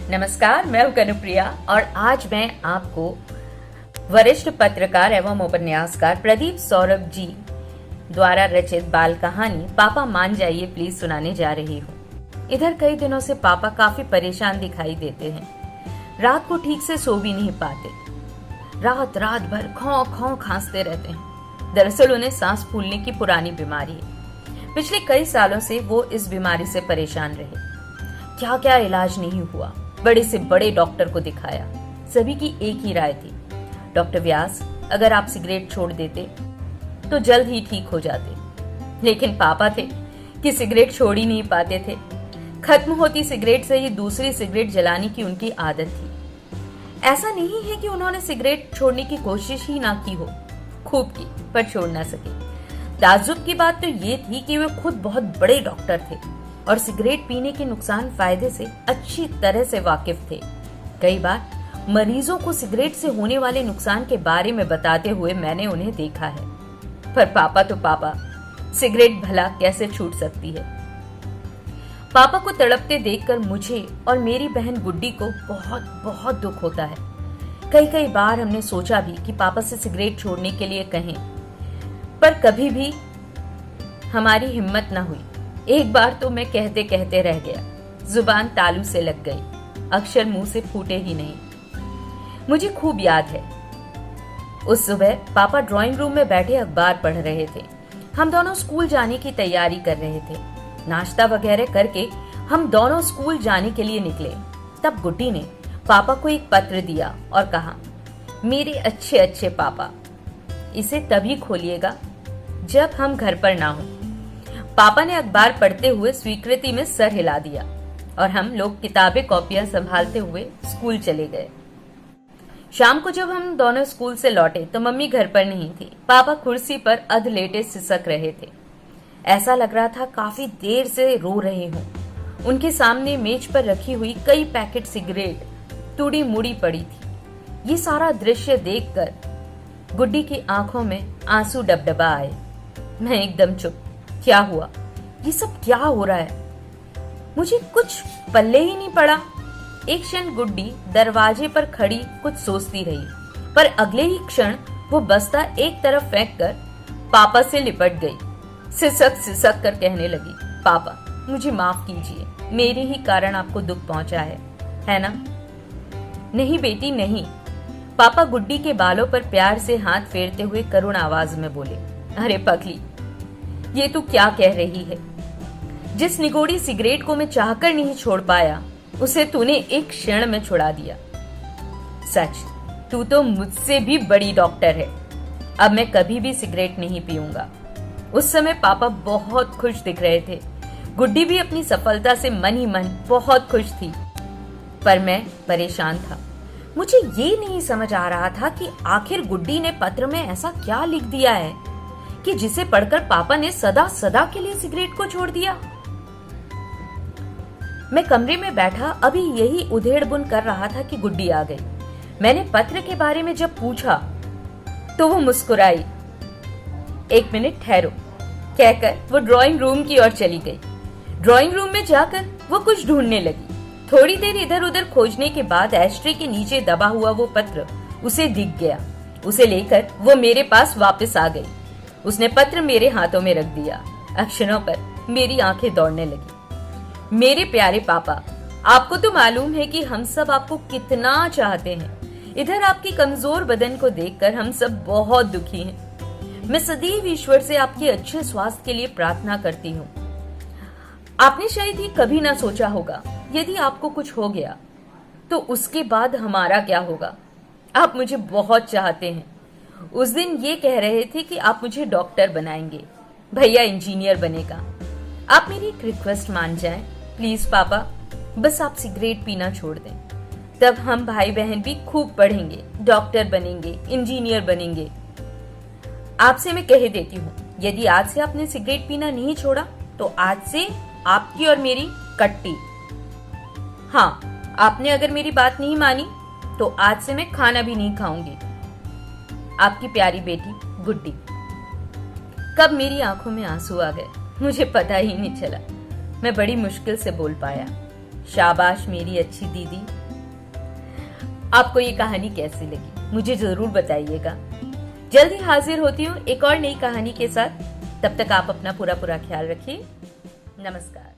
नमस्कार, मैं हूं कनुप्रिया और आज मैं आपको वरिष्ठ पत्रकार एवं उपन्यासकार प्रदीप सौरभ जी द्वारा रचित बाल कहानी पापा मान जाइए प्लीज सुनाने जा रही हूँ। इधर कई दिनों से पापा काफी परेशान दिखाई देते हैं। रात को ठीक से सो भी नहीं पाते। रात भर खौं खौं खांसते रहते हैं। दरअसल उन्हें सांस फूलने की पुरानी बीमारी है। पिछले कई सालों से वो इस बीमारी से परेशान रहे। क्या क्या इलाज नहीं हुआ। बड़े से बड़े डॉक्टर को दिखाया। सभी की एक ही राय थी, डॉक्टर व्यास, अगर आप सिगरेट छोड़ देते तो जल्द ही ठीक हो जाते। लेकिन पापा थे कि सिगरेट छोड़ ही नहीं पाते थे। खत्म होती सिगरेट से ही दूसरी सिगरेट जलाने की उनकी आदत थी। ऐसा नहीं है कि उन्होंने सिगरेट छोड़ने की कोशिश ही ना की हो, खूब की, पर छोड़ ना सके। ताज्जुब की बात तो ये थी कि वे खुद बहुत बड़े डॉक्टर थे और सिगरेट पीने के नुकसान फायदे से अच्छी तरह से वाकिफ थे। कई बार मरीजों को सिगरेट से होने वाले नुकसान के बारे में बताते हुए मैंने उन्हें देखा है। पर पापा तो पापा, सिगरेट भला कैसे छूट सकती है। पापा को तड़पते देखकर मुझे और मेरी बहन गुड्डी को बहुत बहुत दुख होता है। कई बार हमने सोचा भी कि पापा से सिगरेट छोड़ने के लिए कहें, पर कभी भी हमारी हिम्मत ना हुई। एक बार तो मैं कहते कहते रह गया, जुबान तालू से लग गई, अक्षर मुंह से फूटे ही नहीं। मुझे खूब याद है, उस सुबह पापा ड्राइंग रूम में बैठे अखबार पढ़ रहे थे। हम दोनों स्कूल जाने की तैयारी कर रहे थे। नाश्ता वगैरह करके हम दोनों स्कूल जाने के लिए निकले। तब गुड्डी ने पापा को एक पत्र दिया और कहा, मेरे अच्छे अच्छे पापा, इसे तभी खोलिएगा जब हम घर पर ना हो। पापा ने अखबार पढ़ते हुए स्वीकृति में सर हिला दिया और हम लोग किताबें कॉपियां संभालते हुए स्कूल चले गए। शाम को जब हम दोनों स्कूल से लौटे तो मम्मी घर पर नहीं थी। पापा कुर्सी पर अध लेटे सिसक रहे थे। ऐसा लग रहा था काफी देर से रो रहे हों। उनके सामने मेज पर रखी हुई कई पैकेट सिगरेट टूटी मुड़ी पड़ी थी। ये सारा दृश्य देखकर गुड्डी की आंखों में आंसू डबडबा आए। मैं एकदम चुप। क्या हुआ? ये सब क्या हो रहा है? मुझे कुछ पल्ले ही नहीं पड़ा। एक क्षण गुड्डी दरवाजे पर खड़ी कुछ सोचती रही, पर अगले ही क्षण वो बस्ता एक तरफ फेंक कर पापा से लिपट गई। सिसक कर कहने लगी, पापा मुझे माफ कीजिए, मेरे ही कारण आपको दुख पहुंचा है ना? नहीं बेटी नहीं। पापा गुड्डी के बालों पर प्यार से हाथ फेरते हुए करुण आवाज में बोले, अरे पगली, ये तू क्या कह रही है? जिस निगोड़ी सिगरेट को मैं चाहकर नहीं छोड़ पाया, उसे तूने एक क्षण में छुड़ा दिया। सच, तू तो मुझसे भी बड़ी डॉक्टर है। अब मैं कभी भी सिगरेट नहीं पीऊंगा। उस समय पापा बहुत खुश दिख रहे थे। गुड्डी भी अपनी सफलता से मन ही मन बहुत खुश थी, पर मैं परेशान था। मुझे ये नहीं समझ आ रहा था कि आखिर गुड्डी ने पत्र में ऐसा क्या लिख दिया है कि जिसे पढ़कर पापा ने सदा सदा के लिए सिगरेट को छोड़ दिया। मैं कमरे में बैठा अभी यही उधेड़ बुन कर रहा था कि गुड्डी आ गई। मैंने पत्र के बारे में जब पूछा तो वो मुस्कुराई। एक मिनट ठहरो कहकर वो ड्राइंग रूम की ओर चली गई। ड्राइंग रूम में जाकर वो कुछ ढूंढने लगी। थोड़ी देर इधर उधर खोजने के बाद एस्ट्रे के नीचे दबा हुआ वो पत्र उसे दिख गया। उसे लेकर वो मेरे पास वापस आ गई। उसने पत्र मेरे हाथों में रख दिया। अक्षरों पर मेरी आंखें दौड़ने लगी। मेरे प्यारे पापा, आपको तो मालूम है कि हम सब आपको कितना चाहते हैं। इधर आपकी कमजोर बदन को देखकर हम सब बहुत दुखी हैं। मैं सदैव ईश्वर से आपके अच्छे स्वास्थ्य के लिए प्रार्थना करती हूँ। आपने शायद ये कभी ना सोचा होगा, यदि आपको कुछ हो गया तो उसके बाद हमारा क्या होगा। आप मुझे बहुत चाहते हैं। उस दिन ये कह रहे थे कि आप मुझे डॉक्टर बनाएंगे, भैया इंजीनियर बनेगा। आप मेरी एक रिक्वेस्ट मान जाएं, प्लीज पापा, बस आप सिगरेट पीना छोड़ दें। तब हम भाई बहन भी खूब पढ़ेंगे, डॉक्टर बनेंगे, इंजीनियर बनेंगे। आपसे मैं कह देती हूँ, यदि आज से आपने सिगरेट पीना नहीं छोड़ा तो आज से आपकी और मेरी कट्टी। हाँ, आपने अगर मेरी बात नहीं मानी तो आज से मैं खाना भी नहीं खाऊंगी। आपकी प्यारी बेटी गुड्डी। कब मेरी आंखों में आंसू आ गए मुझे पता ही नहीं चला। मैं बड़ी मुश्किल से बोल पाया, शाबाश मेरी अच्छी दीदी, आपको ये कहानी कैसी लगी मुझे जरूर बताइएगा। जल्दी हाजिर होती हूँ एक और नई कहानी के साथ। तब तक आप अपना पूरा ख्याल रखिए। नमस्कार।